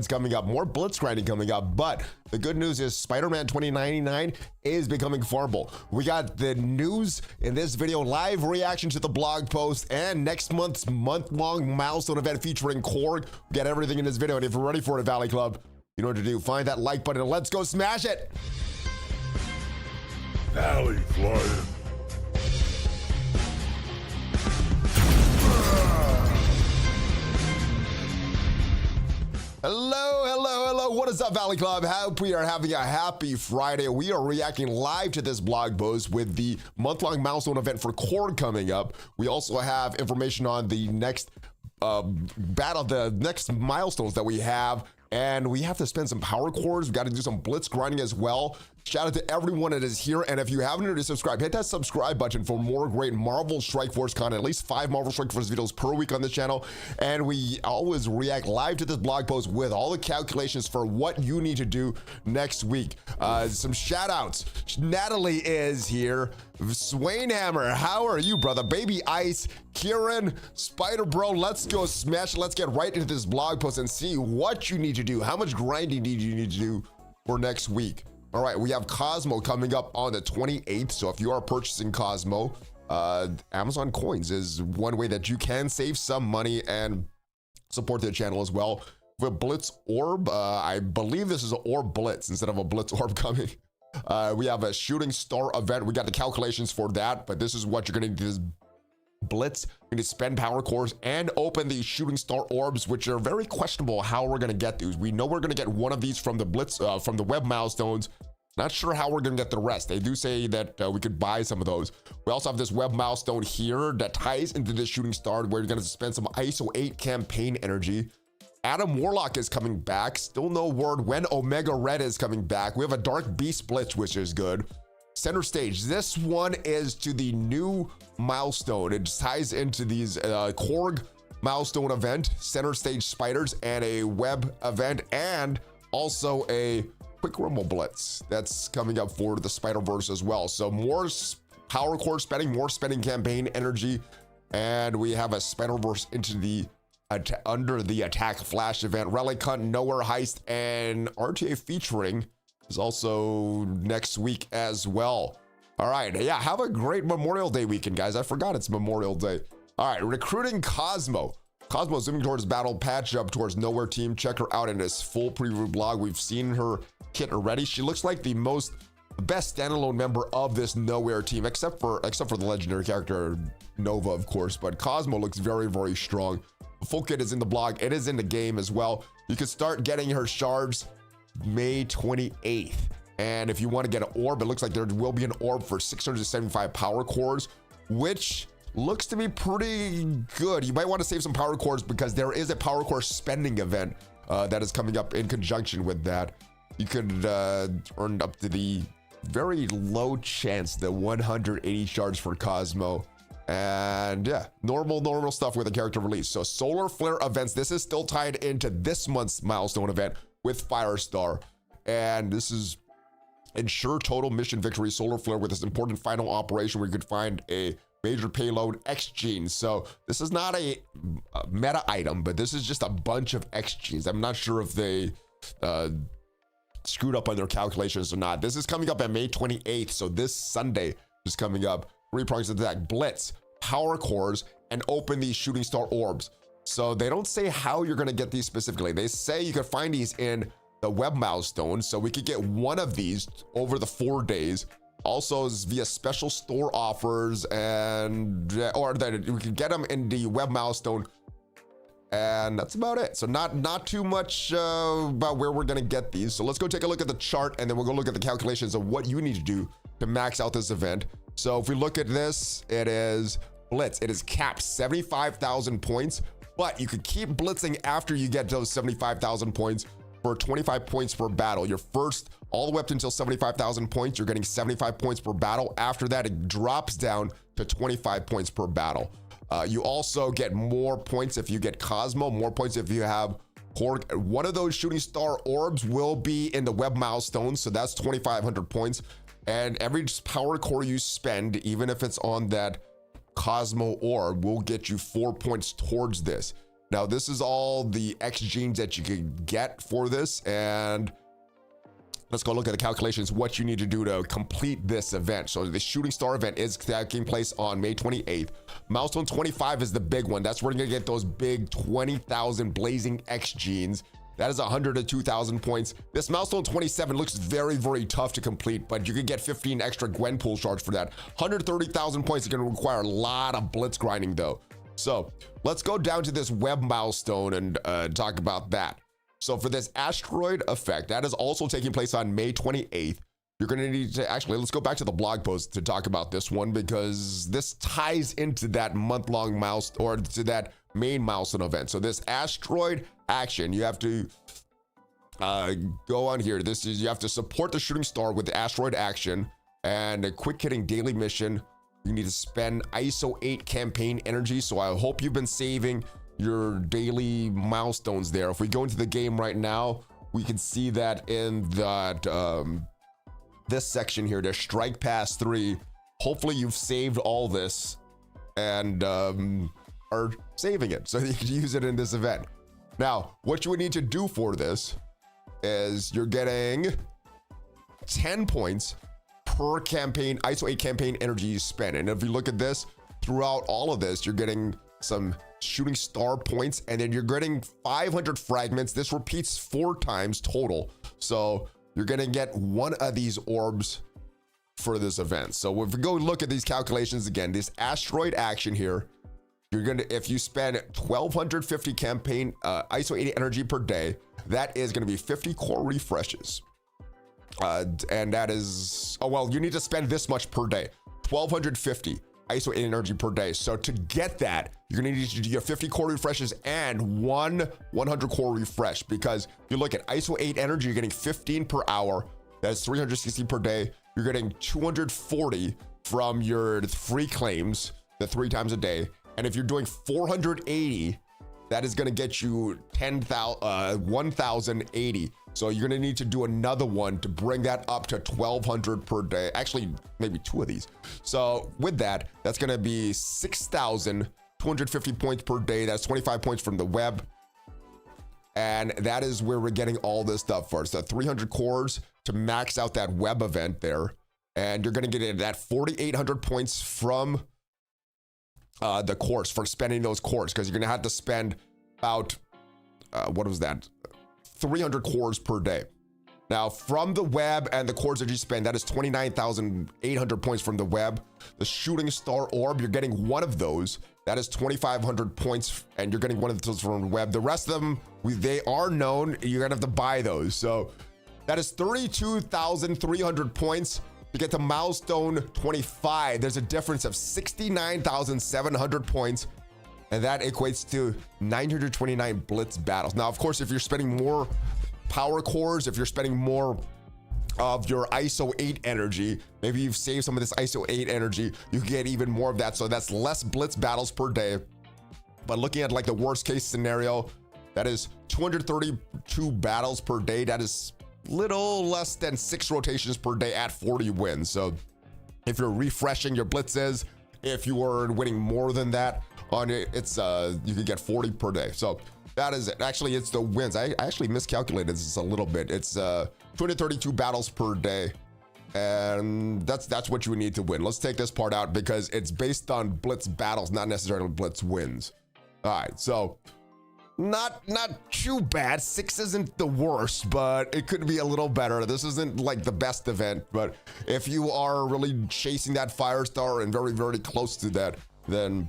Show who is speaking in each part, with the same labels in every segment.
Speaker 1: coming up, more Blitz grinding coming up, but the good news is Spider-Man 2099 is becoming farmable. We got the news in this video, live reaction to the blog post, and next month's month-long milestone event featuring Korg. We got everything in this video, and if you're ready for it, Valley Club, you know what to do. Find that like button and let's go smash it.
Speaker 2: ValleyFlyin.
Speaker 1: Hello, what is up, Valley Club? Hope we are having a happy Friday. We are reacting live to this blog post with the month-long milestone event for Korg coming up. We also have information on the next the next milestones that we have, and we have to spend some power cores. We got to do some Blitz grinding as well. Shout out to everyone that is here, and if you haven't already subscribed, hit that subscribe button for more great Marvel Strike Force content, at least 5 Marvel Strike Force videos per week on this channel. And we always react live to this blog post with all the calculations for what you need to do next week. Some shout outs. Natalie is here. Swainhammer, how are you, brother? Baby Ice, Kieran, Spider Bro, let's go smash. Let's get right into this blog post and see what you need to do. How much grinding do you need to do for next week? All right, we have Cosmo coming up on the 28th. So if you are purchasing Cosmo, Amazon coins is one way that you can save some money and support the channel as well. With Blitz Orb, I believe this is an Orb Blitz instead of a Blitz Orb coming. We have a shooting star event. We got the calculations for that, but this is what you're gonna do is Blitz. You need to spend power cores and open these shooting star orbs, which are very questionable how we're going to get these. We know we're going to get one of these from the Blitz, from the web milestones. Not sure how we're going to get the rest. They do say that we could buy some of those. We also have this web milestone here that ties into this shooting star where you're going to spend some ISO 8 campaign energy. Adam Warlock is coming back. Still no word when Omega Red is coming back. We have a Dark Beast Blitz, which is good. Center stage, this one is to the new milestone. It ties into these Korg milestone event, center stage spiders, and a web event, and also a quick rumble blitz that's coming up for the Spider-Verse as well. So more power core spending, more spending campaign energy, and we have a Spider-Verse into the under the attack flash event, Relic Hunt, Nowhere Heist, and RTA featuring is also next week as well. All right, yeah, have a great Memorial Day weekend, guys. I forgot it's Memorial Day. All right, recruiting Cosmo. Cosmo zooming towards battle patch up towards Nowhere team. Check her out in this full preview blog. We've seen her kit already. She looks like the best standalone member of this Nowhere team, except for the legendary character Nova, of course. But Cosmo looks very, very strong. The full kit is in the blog. It is in the game as well. You can start getting her shards May 28th. And if you want to get an orb, it looks like there will be an orb for 675 power cores, which looks to be pretty good. You might want to save some power cores because there is a power core spending event that is coming up in conjunction with that. You could earn up to the very low chance, the 180 shards for Cosmo. And yeah, normal stuff with the character release. So solar flare events, this is still tied into this month's milestone event with Firestar, and this is ensure total mission victory solar flare with this important final operation where you could find a major payload X genes. So this is not a meta item, but this is just a bunch of X genes. I'm not sure if they screwed up on their calculations or not. This is coming up on May 28th, so this Sunday is coming up. 3 prongs attack, Blitz, power cores, and open these shooting star orbs. So they don't say how you're going to get these specifically. They say you could find these in the web milestone. So we could get one of these over the 4 days. Also via special store offers, and or that we could get them in the web milestone. And that's about it. So not too much about where we're going to get these. So let's go take a look at the chart, and then we'll go look at the calculations of what you need to do to max out this event. So if we look at this, it is Blitz. It is capped 75,000 points. But you could keep blitzing after you get those 75,000 points for 25 points per battle. Your first, all the way up until 75,000 points, you're getting 75 points per battle. After that, it drops down to 25 points per battle. You also get more points if you get Cosmo, more points if you have Korg. One of those shooting star orbs will be in the web milestone, so that's 2,500 points. And every power core you spend, even if it's on that Cosmo orb, will get you 4 points towards this. Now, this is all the X genes that you can get for this, and let's go look at the calculations, what you need to do to complete this event. So the Shooting Star event is taking place on May 28th. Milestone 25 is the big one. That's where you're gonna get those big 20,000 blazing X genes. That is 100 to 2,000 points. This milestone 27 looks very, very tough to complete, but you could get 15 extra Gwenpool shards for that. 130,000 points is gonna require a lot of blitz grinding though. So let's go down to this web milestone and talk about that. So for this asteroid effect, that is also taking place on May 28th. You're gonna need to, actually, let's go back to the blog post to talk about this one, because this ties into that month-long milestone, or to that main milestone event. So this asteroid action, you have to go on here. This is, you have to support the Shooting Star with the asteroid action and a quick hitting daily mission. You need to spend ISO 8 campaign energy. So I hope you've been saving your daily milestones there. If we go into the game right now, we can see that in that this section here, the Strike Pass 3. Hopefully you've saved all this and are saving it so you can use it in this event. Now, what you would need to do for this is you're getting 10 points per campaign, ISO 8 campaign energy you spend. And if you look at this, throughout all of this, you're getting some Shooting Star points, and then you're getting 500 fragments. This repeats 4 times total. So you're gonna get one of these orbs for this event. So if we go look at these calculations again, this asteroid action here, you're gonna, if you spend 1,250 campaign ISO 80 energy per day, that is gonna be 50 core refreshes. And that is, oh, well, you need to spend this much per day, 1,250 ISO 80 energy per day. So to get that, you're gonna need to do your 50 core refreshes and one 100 core refresh, because if you look at ISO 8 energy, you're getting 15 per hour. That's 360 per day. You're getting 240 from your free claims, the 3 times a day. And if you're doing 480, that is gonna get you 1,080. So you're gonna need to do another one to bring that up to 1,200 per day. Actually, maybe 2 of these. So with that, that's gonna be 6,250 points per day. That's 25 points from the web. And that is where we're getting all this stuff first. So 300 cores to max out that web event there. And you're gonna get that 4,800 points from the course for spending those cores, because you're gonna have to spend about, what was that? 300 cores per day. Now from the web and the cores that you spend, that is 29,800 points from the web. The Shooting Star orb, you're getting one of those. That is 2,500 points, and you're getting one of those from the web. The rest of them, they are known. You're gonna have to buy those. So that is 32,300 points to get to milestone 25. There's a difference of 69,700 points. And that equates to 929 Blitz battles. Now, of course, if you're spending more power cores, if you're spending more of your ISO 8 energy, maybe you've saved some of this ISO 8 energy, you can get even more of that. So that's less Blitz battles per day. But looking at like the worst case scenario, that is 232 battles per day. That is little less than 6 rotations per day at 40 wins. So if you're refreshing your blitzes, if you were winning more than that on it, it's you could get 40 per day. So that is it. Actually, it's the wins. I actually miscalculated this a little bit. It's 232 battles per day, and that's what you would need to win. Let's take this part out because it's based on blitz battles, not necessarily blitz wins. All right, so not too bad. 6 isn't the worst, but it could be a little better. This isn't like the best event, but if you are really chasing that fire star and very, very close to that, then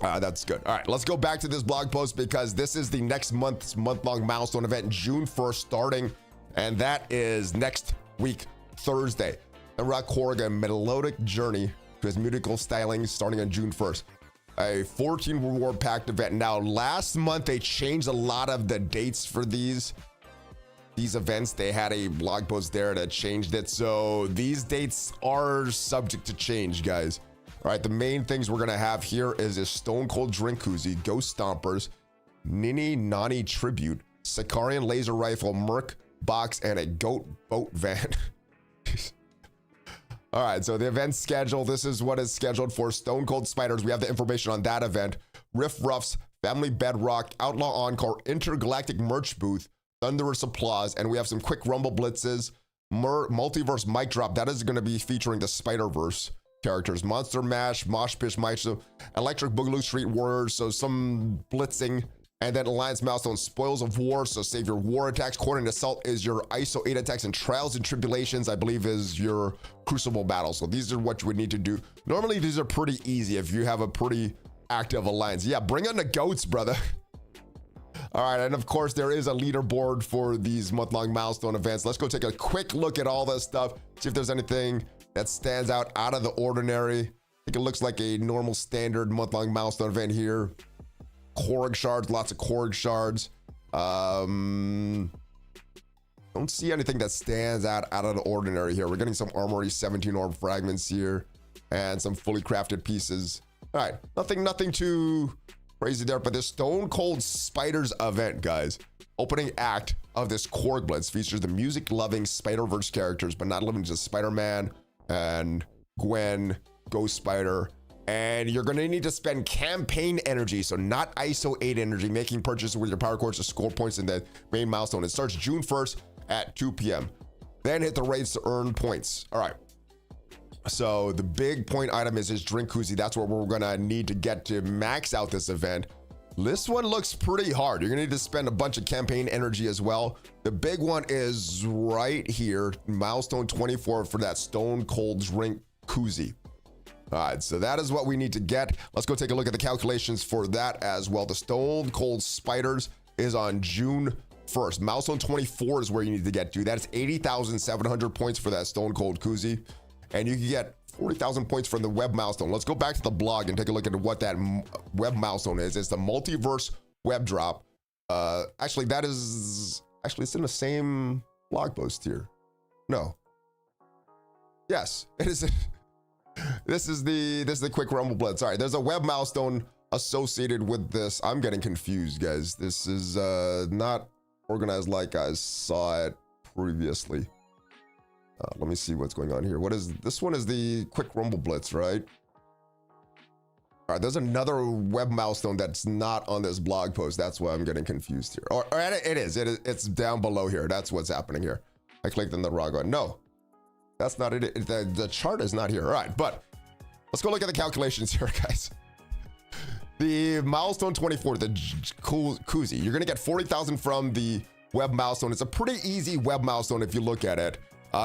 Speaker 1: that's good. All right, let's go back to this blog post, because this is the next month-long milestone event, June 1st starting, and that is next week, Thursday. Rock Korg, a melodic journey to his musical styling starting on June 1st. A 14 reward packed event. Now, last month they changed a lot of the dates for these events. They had a blog post there that changed it, so these dates are subject to change, guys. All right, the main things we're gonna have here is a Stone Cold Drink Koozie, Ghost Stompers, Nini Nani Tribute, Sicarian Laser Rifle, Merc Box, and a Goat Boat Van. All right, so the event schedule, this is what is scheduled for Stone Cold Spiders. We have the information on that event. Riff Ruffs, Family Bedrock, Outlaw Encore, Intergalactic Merch Booth, Thunderous Applause, and we have some quick Rumble Blitzes, Multiverse Mic Drop. That is going to be featuring the Spider-Verse characters. Monster Mash, Mosh Pitch, Electric Boogaloo, Street Warriors, so some blitzing. And then Alliance Milestone, Spoils of War, so save your war attacks. Coordinated Assault is your ISO 8 attacks, and Trials and Tribulations, I believe, is your Crucible battle. So these are what you would need to do. Normally, these are pretty easy if you have a pretty active alliance. Yeah, bring on the goats, brother. All right, and of course, there is a leaderboard for these month-long milestone events. Let's go take a quick look at all this stuff, see if there's anything that stands out of the ordinary. I think it looks like a normal standard month-long milestone event here. Korg shards, lots of Korg shards. Don't see anything that stands out of the ordinary here. We're getting some Armory 17 orb fragments here and some fully crafted pieces. All right, nothing too crazy there, but this Stone Cold Spiders event, guys. Opening act of this Korg Blitz features the music-loving Spider-Verse characters, but not limited to Spider-Man and Gwen, Ghost Spider. And you're going to need to spend campaign energy, so not ISO 8 energy, making purchases with your power cores to score points in the main milestone. It starts June 1st at 2 p.m. Then hit the raids to earn points. All right. So the big point item is this drink koozie. That's what we're going to need to get to max out this event. This one looks pretty hard. You're going to need to spend a bunch of campaign energy as well. The big one is right here, milestone 24 for that Stone Cold drink koozie. All right, so that is what we need to get. Let's go take a look at the calculations for that as well. The Stone Cold Spiders is on June 1st. Milestone 24 is where you need to get to. That's 80,700 points for that Stone Cold koozie. And you can get 40,000 points from the web milestone. Let's go back to the blog and take a look at what that web milestone is. It's the Multiverse Web Drop. It's in the same blog post here. No. Yes, it is. This is the quick Rumble Blitz. All right, there's a web milestone associated with this. I'm getting confused, guys. This is not organized like I saw it previously. Let me see what's going on here. What is this one? Is the quick Rumble Blitz, right? All right, there's another web milestone that's not on this blog post. That's why I'm getting confused here. Or it is. It's down below here. That's what's happening here. I clicked on the wrong one. No. That's not it. The chart is not here. All right, but let's go look at the calculations here, guys. The milestone 24, the koozie, you're gonna get 40,000 from the web milestone. It's a pretty easy web milestone if you look at it.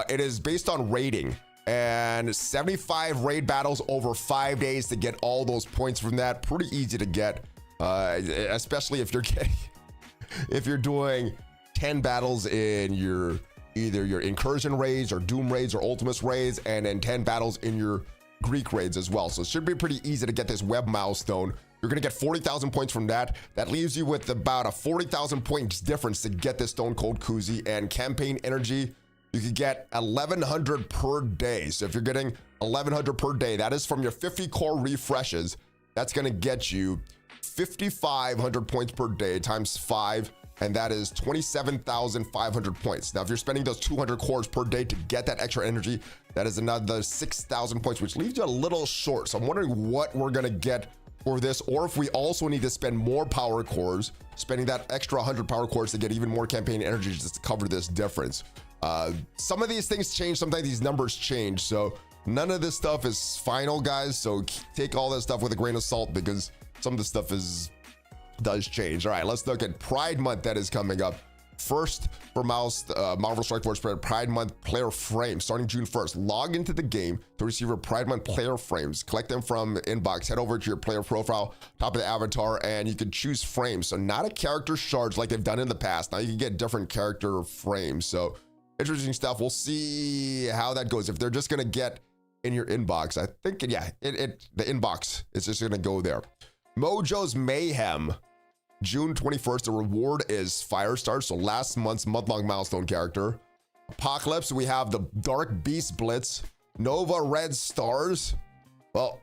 Speaker 1: It is based on raiding and 75 raid battles over 5 days to get all those points from that. Pretty easy to get, especially if you're doing 10 battles in either your incursion raids or doom raids or ultimates raids, and then 10 battles in your Greek raids as well. So it should be pretty easy to get this web milestone. You're gonna get 40,000 points from that. That leaves you with about a 40,000 points difference to get this Stone Cold koozie. And campaign energy, you could get 1,100 per day. So if you're getting 1,100 per day, that is from your 50 core refreshes. That's gonna get you 5,500 points per day times 5. And that is 27,500 points. Now, if you're spending those 200 cores per day to get that extra energy, that is another 6,000 points, which leaves you a little short. So I'm wondering what we're gonna get for this, or if we also need to spend more power cores, spending that extra 100 power cores to get even more campaign energy just to cover this difference. Some of these things change, sometimes these numbers change. So none of this stuff is final, guys. So take all that stuff with a grain of salt, because some of the stuff does change. All right, let's look at Pride Month that is coming up. First, for Marvel Strike Force Pride Month player frames starting June 1st. Log into the game to receive your Pride Month player frames. Collect them from the inbox. Head over to your player profile, top of the avatar, and you can choose frames. So not a character shards like they've done in the past. Now you can get different character frames. So interesting stuff. We'll see how that goes. If they're just gonna get in your inbox, I think, yeah, the inbox is just gonna go there. Mojo's Mayhem. June 21st, the reward is Firestar, so last month's month-long milestone character. Apocalypse, we have the Dark Beast Blitz. Nova Red Stars. Well,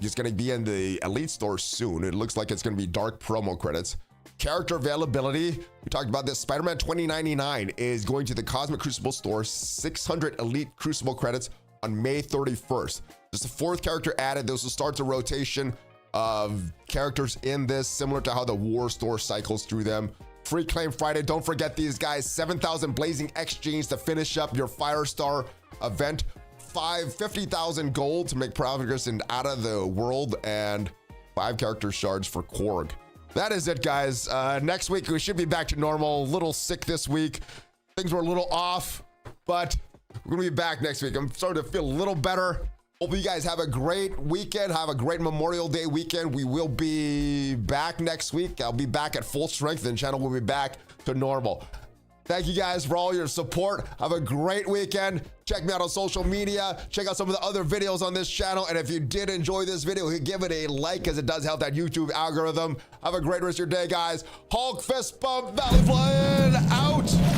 Speaker 1: it's gonna be in the Elite Store soon. It looks like it's gonna be dark promo credits. Character availability, we talked about this. Spider-Man 2099 is going to the Cosmic Crucible Store. 600 Elite Crucible credits on May 31st. There's a fourth character added. This will start the rotation of characters in this, similar to how the war store cycles through them. Free Claim Friday. Don't forget these guys. 7,000 Blazing Exchange to finish up your Firestar event. 50,000 gold to make progress in Out of the World, and 5 character shards for Korg. That is it, guys. Next week we should be back to normal. A little sick this week. Things were a little off, but we're gonna be back next week. I'm starting to feel a little better. Hope you guys have a great weekend. Have a great Memorial Day weekend. We will be back next week. I'll be back at full strength, and the channel will be back to normal. Thank you guys for all your support. Have a great weekend. Check me out on social media. Check out some of the other videos on this channel. And if you did enjoy this video, give it a like, because it does help that YouTube algorithm. Have a great rest of your day, guys. Hulk fist bump, ValleyFlyin out.